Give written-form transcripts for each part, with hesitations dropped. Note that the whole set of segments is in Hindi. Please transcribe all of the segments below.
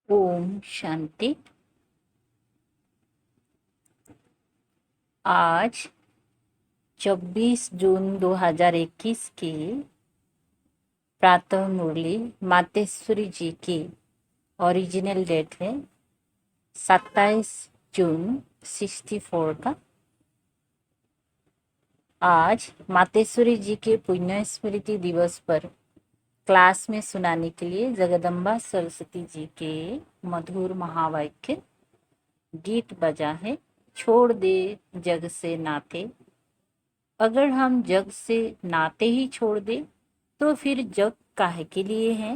ओम शांति। आज 24 जून 2021 की प्रातः मुरली मातेश्वरी जी की ओरिजिनल डेट है 27 जून 64 का। आज मातेश्वरी जी के पुण्य स्मृति दिवस पर क्लास में सुनाने के लिए जगदम्बा सरस्वती जी के मधुर महावाक्य गीत बजा है। छोड़ दे जग से नाते। अगर हम जग से नाते ही छोड़ दे तो फिर जग काहे के लिए है।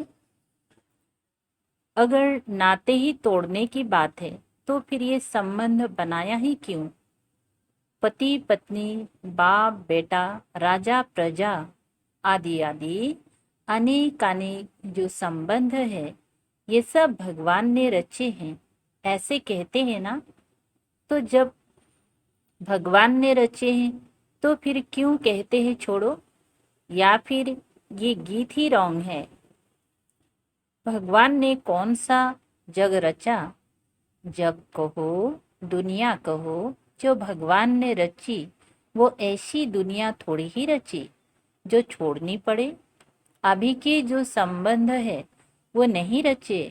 अगर नाते ही तोड़ने की बात है तो फिर ये संबंध बनाया ही क्यों। पति पत्नी, बाप बेटा, राजा प्रजा आदि आदि अनेक जो संबंध है ये सब भगवान ने रचे हैं, ऐसे कहते हैं ना। तो जब भगवान ने रचे हैं तो फिर क्यों कहते हैं छोड़ो। या फिर ये गीत ही रॉन्ग है। भगवान ने कौन सा जग रचा। जग कहो दुनिया कहो, जो भगवान ने रची वो ऐसी दुनिया थोड़ी ही रची जो छोड़नी पड़े। अभी के जो संबंध है वो नहीं रचे।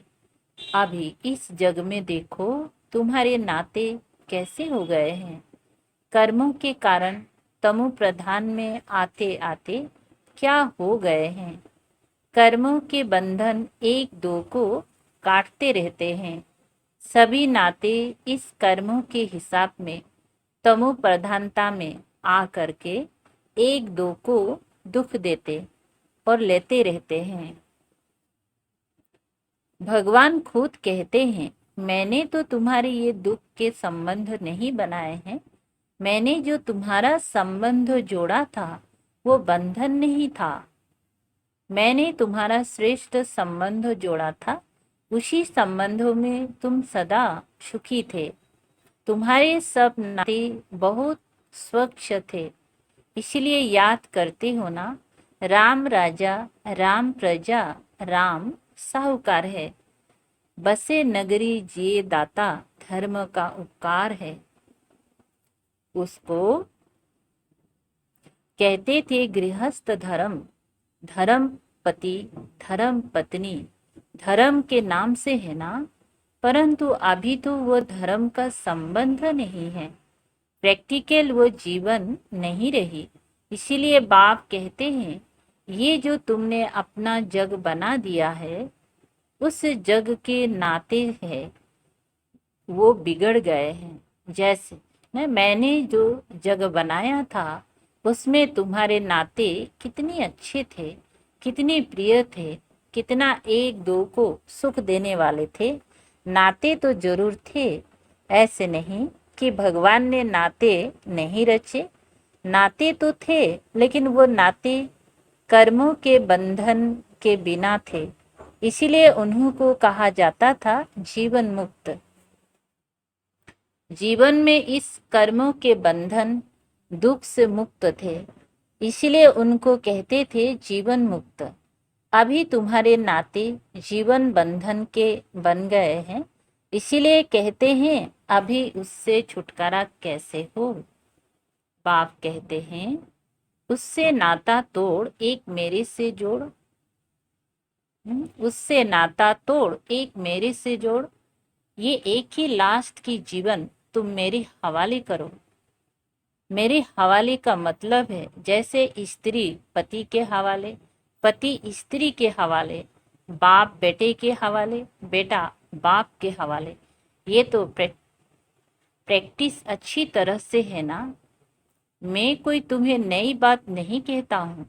अभी इस जग में देखो तुम्हारे नाते कैसे हो गए हैं। कर्मों के कारण तमो प्रधान में आते आते क्या हो गए हैं। कर्मों के बंधन एक दो को काटते रहते हैं। सभी नाते इस कर्मों के हिसाब में तमो प्रधानता में आ करके एक दो को दुख देते और लेते रहते हैं। भगवान खुद कहते हैं मैंने तो तुम्हारे ये दुख के संबंध नहीं बनाए हैं। मैंने जो तुम्हारा संबंध जोड़ा था वो बंधन नहीं था। मैंने तुम्हारा श्रेष्ठ संबंध जोड़ा था, उसी संबंधों में तुम सदा सुखी थे। तुम्हारे सब नाते बहुत स्वच्छ थे, इसलिए याद करते हो ना। राम राजा, राम प्रजा, राम साहूकार है। बसे नगरी जिए दाता, धर्म का उपकार है। उसको कहते थे गृहस्थ धर्म, धर्म पति, धर्म पत्नी, धर्म के नाम से है ना। परंतु अभी तो वो धर्म का संबंध नहीं है। प्रैक्टिकल वो जीवन नहीं रही। इसीलिए बाप कहते हैं ये जो तुमने अपना जग बना दिया है उस जग के नाते है वो बिगड़ गए हैं। जैसे मैंने जो जग बनाया था उसमें तुम्हारे नाते कितने अच्छे थे, कितने प्रिय थे, कितना एक दो को सुख देने वाले थे। नाते तो जरूर थे, ऐसे नहीं कि भगवान ने नाते नहीं रचे। नाते तो थे, लेकिन वो नाते कर्मों के बंधन के बिना थे। इसीलिए उन्हीं को कहा जाता था जीवन मुक्त। जीवन में इस कर्मों के बंधन दुख से मुक्त थे, इसलिए उनको कहते थे जीवन मुक्त। अभी तुम्हारे नाते जीवन बंधन के बन गए हैं, इसीलिए कहते हैं अभी उससे छुटकारा कैसे हो। बाप कहते हैं उससे नाता तोड़ एक मेरे से जोड़। उससे नाता तोड़ एक मेरे से जोड़। ये एक ही लास्ट की जीवन तुम मेरे हवाले करो। मेरे हवाले का मतलब है जैसे स्त्री पति के हवाले, पति स्त्री के हवाले, बाप बेटे के हवाले, बेटा बाप के हवाले। ये तो प्रैक्टिस अच्छी तरह से है ना। मैं कोई तुम्हें नई बात नहीं कहता हूँ।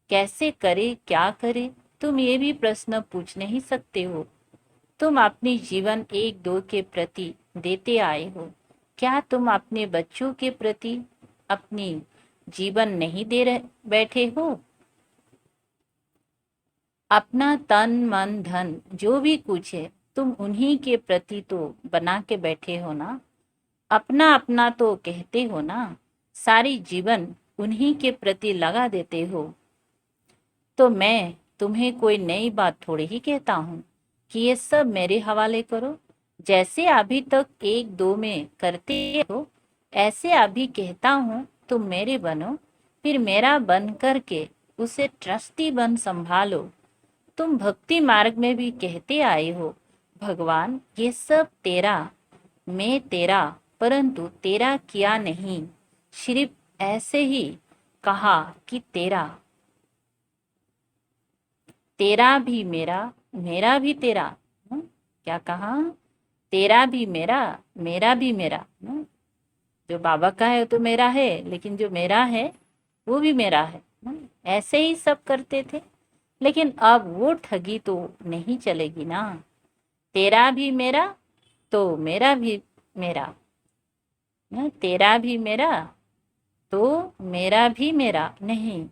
कैसे करे क्या करे तुम ये भी प्रश्न पूछ नहीं सकते हो। तुम अपनी जीवन एक दो के प्रति देते आए हो। क्या तुम अपने बच्चों के प्रति अपनी जीवन नहीं दे रहे बैठे हो। अपना तन मन धन जो भी कुछ है तुम उन्हीं के प्रति तो बना के बैठे हो ना। अपना अपना तो कहते हो ना, सारी जीवन उन्हीं के प्रति लगा देते हो। तो मैं तुम्हें कोई नई बात थोड़ी ही कहता हूँ। कि ये सब मेरे हवाले करो। जैसे अभी तक एक दो में करते हो, ऐसे अभी कहता हूँ तुम मेरे बनो, फिर मेरा बन करके उसे ट्रस्टी बन संभालो। तुम भक्ति मार्ग में भी कहते आए हो, भगवान ये सब तेरा, मैं तेरा, परंतु तेरा किया नहीं, सिर्फ ऐसे ही कहा कि तेरा, तेरा भी मेरा, मेरा भी तेरा। क्या कहा? तेरा भी मेरा, मेरा भी मेरा। जो बाबा का है वो तो मेरा है, लेकिन जो मेरा है वो भी मेरा है। ऐसे ही सब करते थे, लेकिन अब वो ठगी तो नहीं चलेगी ना। तेरा भी मेरा तो मेरा भी मेरा, तेरा भी मेरा तो मेरा भी मेरा नहीं।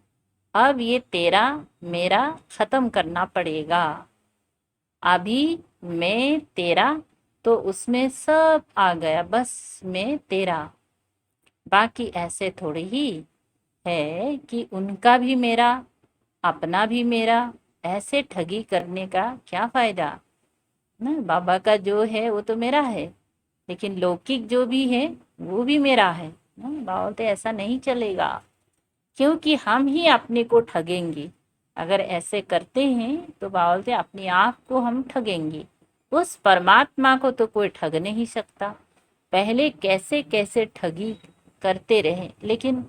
अब ये तेरा मेरा खत्म करना पड़ेगा। अभी मैं तेरा तो उसमें सब आ गया, बस मैं तेरा। बाकी ऐसे थोड़ी ही है कि उनका भी मेरा, अपना भी मेरा। ऐसे ठगी करने का क्या फायदा ना। बाबा का जो है वो तो मेरा है, लेकिन लौकिक जो भी है वो भी मेरा है ना। बाबा तो ऐसा नहीं चलेगा, क्योंकि हम ही अपने को ठगेंगे। अगर ऐसे करते हैं तो बाबा बोलते अपने आप को हम ठगेंगे, उस परमात्मा को तो कोई ठग नहीं सकता। पहले कैसे कैसे ठगी करते रहे, लेकिन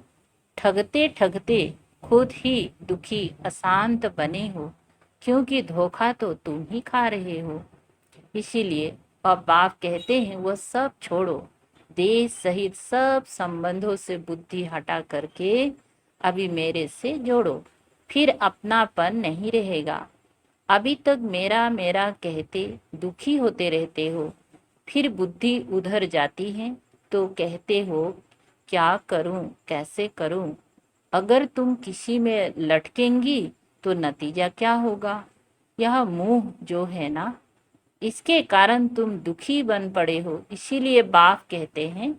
ठगते ठगते खुद ही दुखी अशांत बने हो, क्योंकि धोखा तो तुम ही खा रहे हो। इसीलिए अब बाप कहते हैं वो सब छोड़ो, देह सहित सब संबंधों से बुद्धि हटा करके अभी मेरे से जोड़ो, फिर अपनापन नहीं रहेगा। अभी तक मेरा मेरा कहते दुखी होते रहते हो, फिर बुद्धि उधर जाती है तो कहते हो क्या करूं, कैसे करूं। अगर तुम किसी में लटकेंगी तो नतीजा क्या होगा? यह मोह जो है ना, इसके कारण तुम दुखी बन पड़े हो। इसीलिए बाप कहते हैं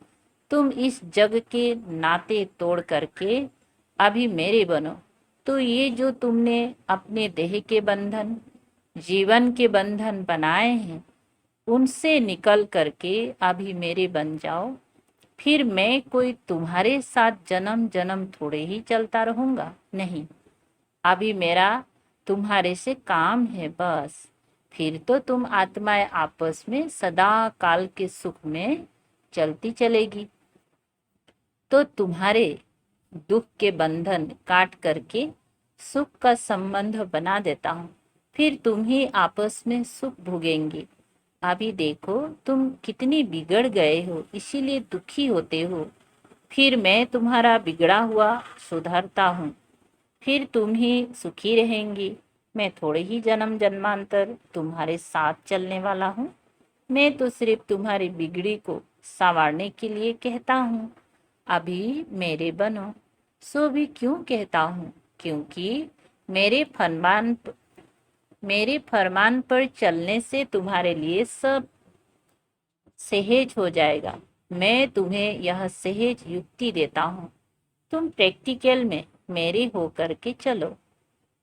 तुम इस जग के नाते तोड़ करके अभी मेरे बनो। तो ये जो तुमने अपने देह के बंधन, जीवन के बंधन बनाए हैं, उनसे निकल करके अभी मेरे बन जाओ। फिर मैं कोई तुम्हारे साथ जन्म जन्म थोड़े ही चलता रहूंगा, नहीं। अभी मेरा तुम्हारे से काम है बस। फिर तो तुम आत्माएं आपस में सदा काल के सुख में चलती चलेगी। तो तुम्हारे दुख के बंधन काट करके सुख का संबंध बना देता हूँ, फिर तुम ही आपस में सुख भोगेंगे। अभी देखो तुम कितनी बिगड़ गए हो, इसीलिए दुखी होते हो। फिर मैं तुम्हारा बिगड़ा हुआ सुधारता हूँ, फिर तुम ही सुखी रहेंगी। मैं थोड़े ही जन्म जन्मांतर तुम्हारे साथ चलने वाला हूँ। मैं तो सिर्फ तुम्हारी बिगड़ी को संवारने के लिए कहता हूँ, अभी मेरे बनो। सो भी क्यों कहता हूँ? क्योंकि मेरे फरमान मेरे फरमान पर चलने से तुम्हारे लिए सब सहज हो जाएगा। मैं तुम्हें यह सहज युक्ति देता हूँ, तुम प्रैक्टिकल में मेरे होकर के चलो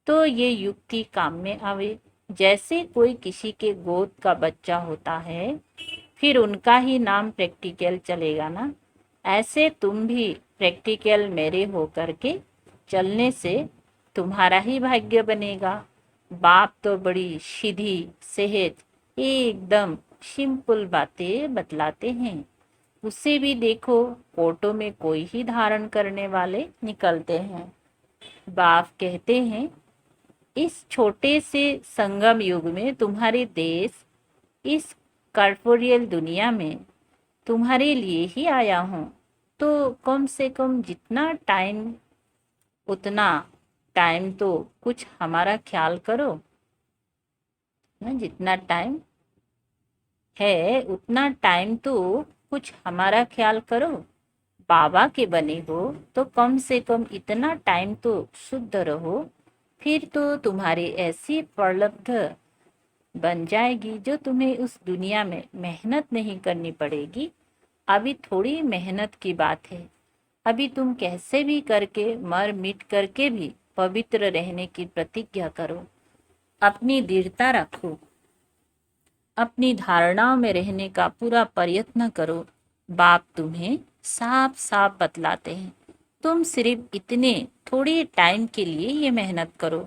तो ये युक्ति काम में आवे। जैसे कोई किसी के गोद का बच्चा होता है, फिर उनका ही नाम प्रैक्टिकल चलेगा ना। ऐसे तुम भी प्रैक्टिकल मेरे होकर के चलने से तुम्हारा ही भाग्य बनेगा। बाप तो बड़ी सीधी सहज एकदम सिंपल बातें बतलाते हैं। उसे भी देखो फोटो में कोई ही धारण करने वाले निकलते हैं। बाप कहते हैं इस छोटे से संगम युग में तुम्हारे देश, इस कॉर्पोरियल दुनिया में तुम्हारे लिए ही आया हूँ। तो कम से कम जितना टाइम, उतना टाइम तो कुछ हमारा ख्याल करो ना। जितना टाइम है उतना टाइम तो कुछ हमारा ख्याल करो। बाबा के बने हो तो कम से कम इतना टाइम तो शुद्ध रहो, फिर तो तुम्हारी ऐसी प्रलब्ध बन जाएगी जो तुम्हें उस दुनिया में मेहनत नहीं करनी पड़ेगी। अभी थोड़ी मेहनत की बात है। अभी तुम कैसे भी करके मर मिट करके भी पवित्र रहने की प्रतिज्ञा करो, अपनी दृढ़ता रखो। अपनी धारणाओं में रहने का पूरा प्रयत्न करो। बाप तुम्हें साफ साफ बतलाते हैं, तुम सिर्फ इतने थोड़ी टाइम के लिए ये मेहनत करो।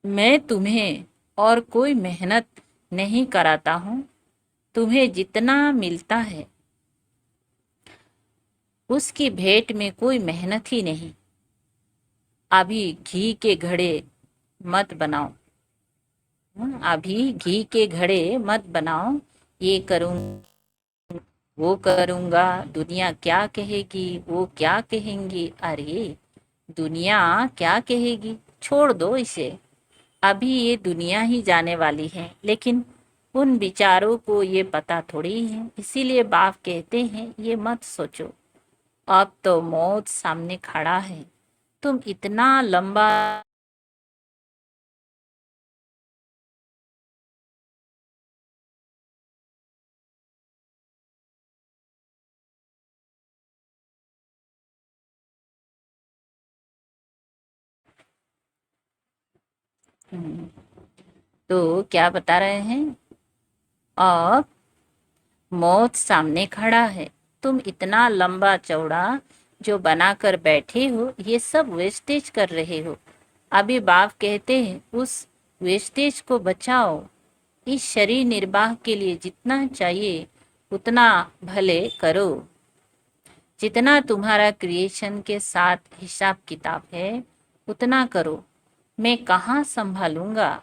मैं तुम्हें और कोई मेहनत नहीं कराता हूँ। तुम्हें जितना मिलता है उसकी भेंट में कोई मेहनत ही नहीं। अभी घी के घड़े मत बनाओ। अभी घी के घड़े मत बनाओ। ये करूँ, वो करूँगा, दुनिया क्या कहेगी, वो क्या कहेंगी। अरे दुनिया क्या कहेगी, छोड़ दो इसे। अभी ये दुनिया ही जाने वाली है, लेकिन उन विचारों को ये पता थोड़ी है। इसीलिए बाप कहते हैं ये मत सोचो। अब तो मौत सामने खड़ा है। तुम इतना लंबा हम्म, तो क्या बता रहे हैं? अब मौत सामने खड़ा है। तुम इतना लंबा चौड़ा जो बनाकर बैठे हो, ये सब वेस्टेज कर रहे हो। अभी बाप कहते हैं उस वेस्टेज को बचाओ। इस शरीर निर्वाह के लिए जितना चाहिए उतना भले करो। जितना तुम्हारा क्रिएशन के साथ हिसाब किताब है उतना करो। मैं कहाँ संभालूंगा?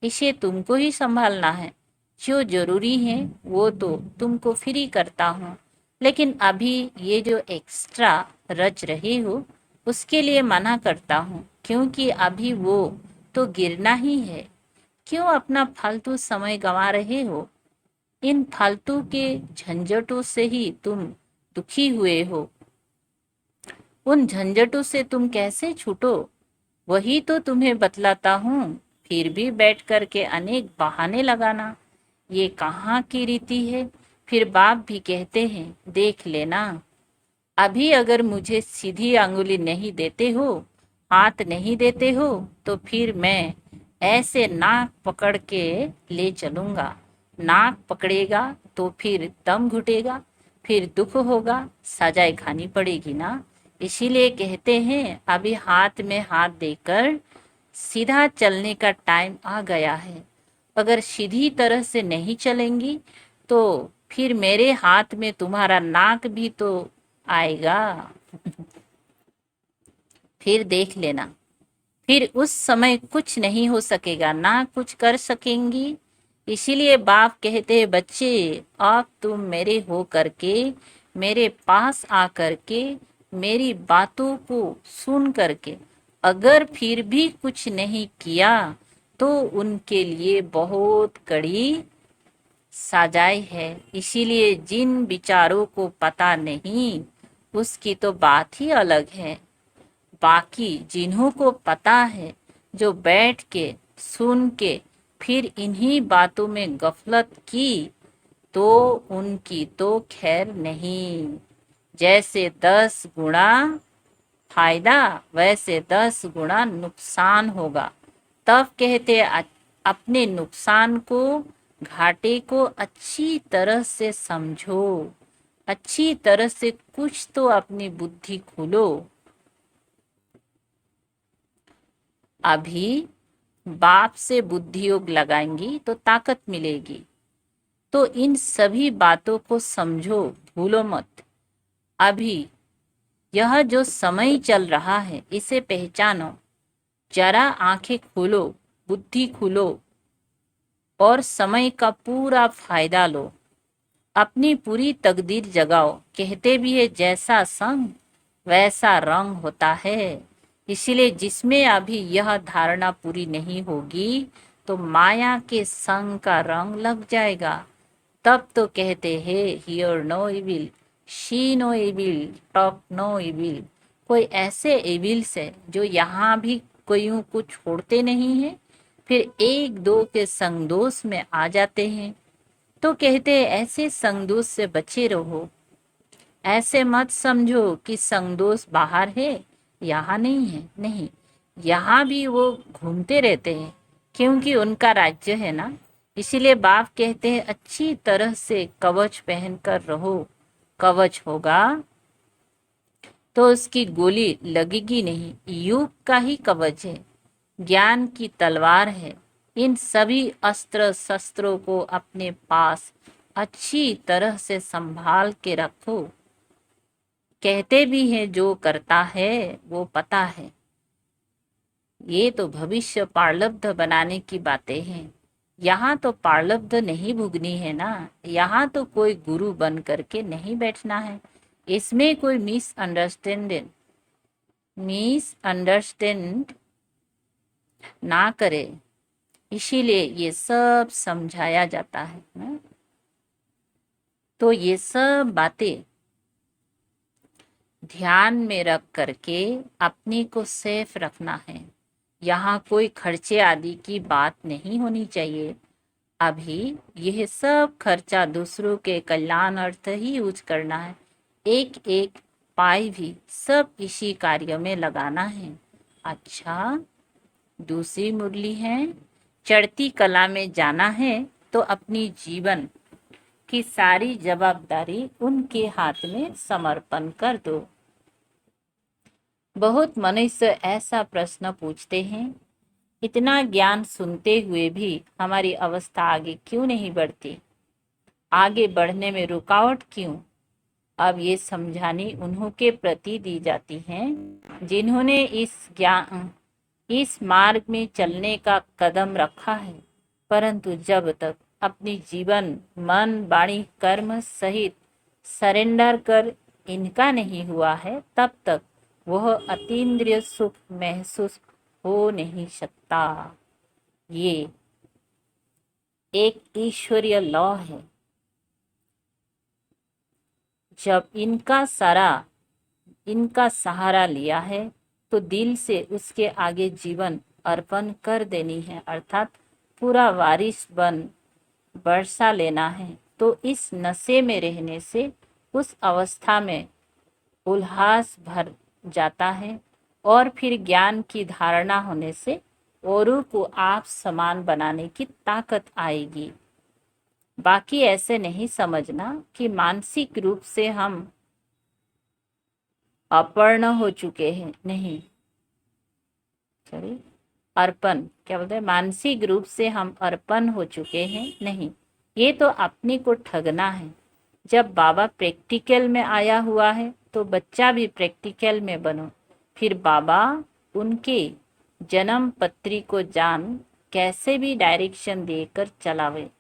इसे तुमको ही संभालना है। जो जरूरी है वो तो तुमको फ्री करता हूँ, लेकिन अभी ये जो एक्स्ट्रा रच रहे हो उसके लिए मना करता हूँ, क्योंकि अभी वो तो गिरना ही है। क्यों अपना फालतू समय गंवा रहे हो? इन फालतू के झंझटों से ही तुम दुखी हुए हो। उन झंझटों से तुम कैसे छूटो, वही तो तुम्हें बतलाता हूँ। फिर भी बैठ कर के अनेक बहाने लगाना, ये कहाँ की रीति है? फिर बाप भी कहते हैं देख लेना। अभी अगर मुझे सीधी अंगुली नहीं देते हो, हाथ नहीं देते हो, तो फिर मैं ऐसे नाक पकड़ के ले चलूंगा। नाक पकड़ेगा तो फिर दम घुटेगा, फिर दुख होगा, सजाए खानी पड़ेगी ना। इसीलिए कहते हैं अभी हाथ में हाथ देकर सीधा चलने का टाइम आ गया है। अगर सीधी तरह से नहीं चलेंगी तो फिर मेरे हाथ में तुम्हारा नाक भी तो आएगा। फिर देख लेना। फिर उस समय कुछ नहीं हो सकेगा, ना कुछ कर सकेंगी। इसीलिए बाप कहते हैं बच्चे, अब तुम मेरे हो करके, मेरे पास आ करके, मेरी बातों को सुन करके अगर फिर भी कुछ नहीं किया तो उनके लिए बहुत कड़ी सजाए है। इसीलिए जिन विचारों को पता नहीं उसकी तो बात ही अलग है। बाकी जिन्हों को पता है, जो बैठ के सुन के फिर इन्हीं बातों में गफलत की, तो उनकी तो खैर नहीं। जैसे 10 गुना फायदा वैसे 10 गुना नुकसान होगा। तब कहते अपने नुकसान को, घाटे को अच्छी तरह से समझो। अच्छी तरह से कुछ तो अपनी बुद्धि खोलो। अभी बाप से बुद्धि योग लगाएंगी तो ताकत मिलेगी। तो इन सभी बातों को समझो, भूलो मत। अभी यह जो समय चल रहा है इसे पहचानो। जरा आंखें खोलो, बुद्धि खोलो और समय का पूरा फायदा लो। अपनी पूरी तकदीर जगाओ। कहते भी है जैसा संग वैसा रंग होता है। इसीलिए जिसमें अभी यह धारणा पूरी नहीं होगी तो माया के संग का रंग लग जाएगा। तब तो कहते हैं hear no evil, see no evil, talk no evil. कोई ऐसे इविल्स है जो यहाँ भी कोइयों को छोड़ते नहीं है, फिर एक दो के संगदोष में आ जाते हैं। तो कहते हैं ऐसे संगदोष से बचे रहो। ऐसे मत समझो कि संगदोष बाहर है, यहाँ नहीं है। नहीं, यहाँ भी वो घूमते रहते हैं, क्योंकि उनका राज्य है ना। इसीलिए बाप कहते हैं अच्छी तरह से कवच पहनकर रहो। कवच होगा तो उसकी गोली लगेगी नहीं। युग का ही कवच है, ज्ञान की तलवार है। इन सभी अस्त्र शस्त्रों को अपने पास अच्छी तरह से संभाल के रखो। कहते भी हैं जो करता है वो पता है। ये तो भविष्य पार्लब्ध बनाने की बातें हैं। यहाँ तो पार्लब्ध नहीं भुगनी है ना। यहाँ तो कोई गुरु बन करके नहीं बैठना है। इसमें कोई मिसअंडरस्टैंड ना करे, इसीलिए ये सब समझाया जाता है ना? तो ये सब बातें ध्यान में रख करके अपने को सेफ रखना है। यहाँ कोई खर्चे आदि की बात नहीं होनी चाहिए। अभी यह सब खर्चा दूसरों के कल्याण अर्थ ही यूज करना है। एक एक पाई भी सब इसी कार्य में लगाना है। अच्छा, दूसरी मुरली है, चढ़ती कला में जाना है तो अपनी जीवन की सारी जवाबदारी उनके हाथ में समर्पण कर दो। बहुत मनुष्य ऐसा प्रश्न पूछते हैं, इतना ज्ञान सुनते हुए भी हमारी अवस्था आगे क्यों नहीं बढ़ती? आगे बढ़ने में रुकावट क्यों? अब ये समझानी उन्हों के प्रति दी जाती है जिन्होंने इस मार्ग में चलने का कदम रखा है, परंतु जब तक अपनी जीवन मन वाणी कर्म सहित सरेंडर कर इनका नहीं हुआ है, तब तक वह अतीन्द्रिय सुख महसूस हो नहीं सकता। ये एक ईश्वरीय लॉ है। जब इनका सहारा लिया है तो दिल से उसके आगे जीवन अर्पण कर देनी है, अर्थात पूरा वारिस बन बरसा लेना है। तो इस नशे में रहने से उस अवस्था में उल्लास भर जाता है और फिर ज्ञान की धारणा होने से औरों को आप समान बनाने की ताकत आएगी। बाकी ऐसे नहीं समझना कि मानसिक रूप से हम अपर्ण हो चुके हैं, नहीं। सॉरी, अर्पण क्या बोलते हैं, मानसिक रूप से हम अर्पण हो चुके हैं, नहीं। ये तो अपने को ठगना है। जब बाबा प्रैक्टिकल में आया हुआ है तो बच्चा भी प्रैक्टिकल में बनो। फिर बाबा उनके जन्म पत्री को जान कैसे भी डायरेक्शन देकर चलावे।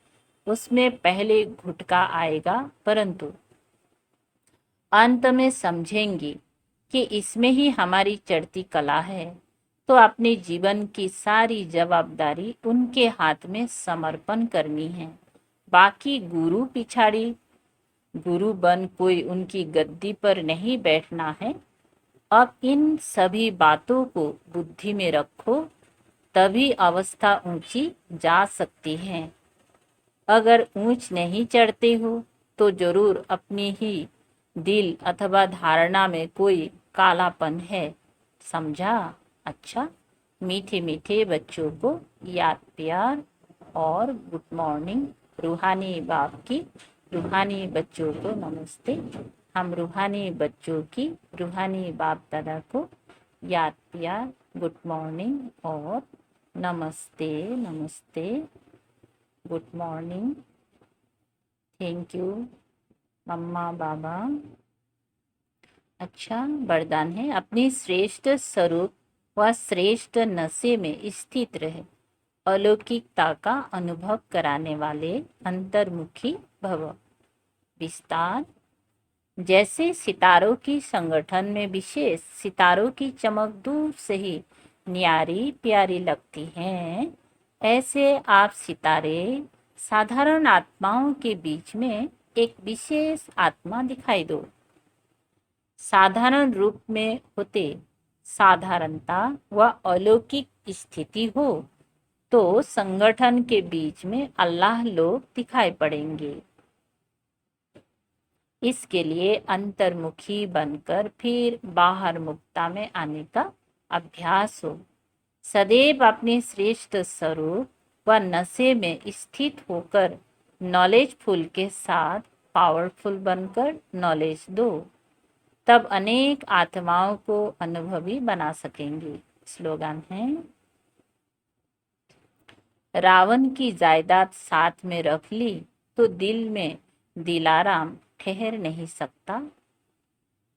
उसमें पहले घुटका आएगा, परंतु अंत में समझेंगी कि इसमें ही हमारी चढ़ती कला है। तो अपने जीवन की सारी जवाबदारी उनके हाथ में समर्पण करनी है। बाकी गुरु पिछाड़ी गुरु बन कोई उनकी गद्दी पर नहीं बैठना है। अब इन सभी बातों को बुद्धि में रखो, तभी अवस्था ऊंची जा सकती है। अगर ऊंच नहीं चढ़ते हो तो जरूर अपनी ही दिल अथवा धारणा में कोई कालापन है, समझा? अच्छा, मीठे मीठे बच्चों को याद प्यार और गुड मॉर्निंग। रूहानी बाप की रूहानी बच्चों को नमस्ते। हम रूहानी बच्चों की रूहानी बाप दादा को याद प्यार, गुड मॉर्निंग और नमस्ते नमस्ते, गुड मॉर्निंग, थैंक यू मम्मा बाबा। अच्छा, वरदान है, अपनी श्रेष्ठ स्वरूप व श्रेष्ठ नशे में स्थित रहे, अलौकिकता का अनुभव कराने वाले अंतर्मुखी भव। विस्तार, जैसे सितारों की संगठन में विशेष सितारों की चमक दूर से ही न्यारी प्यारी लगती हैं, ऐसे आप सितारे साधारण आत्माओं के बीच में एक विशेष आत्मा दिखाई दो। साधारण रूप में होते साधारणता व अलौकिक स्थिति हो तो संगठन के बीच में अल्लाह लोग दिखाई पड़ेंगे। इसके लिए अंतर्मुखी बनकर फिर बाहर मुक्ता में आने का अभ्यास हो। सदैव अपने श्रेष्ठ स्वरूप व नशे में स्थित होकर नॉलेजफुल के साथ पावरफुल बनकर नॉलेज दो, तब अनेक आत्माओं को अनुभवी बना सकेंगे। स्लोगन है, रावण की जायदाद साथ में रख ली तो दिल में दिलाराम ठहर नहीं सकता।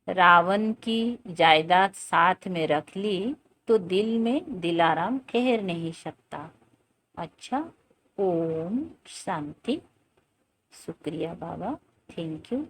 रावण की जायदाद साथ में रख ली तो दिल में दिलाराम ठहर नहीं सकता। अच्छा, ओम शांति। शुक्रिया बाबा, थैंक यू।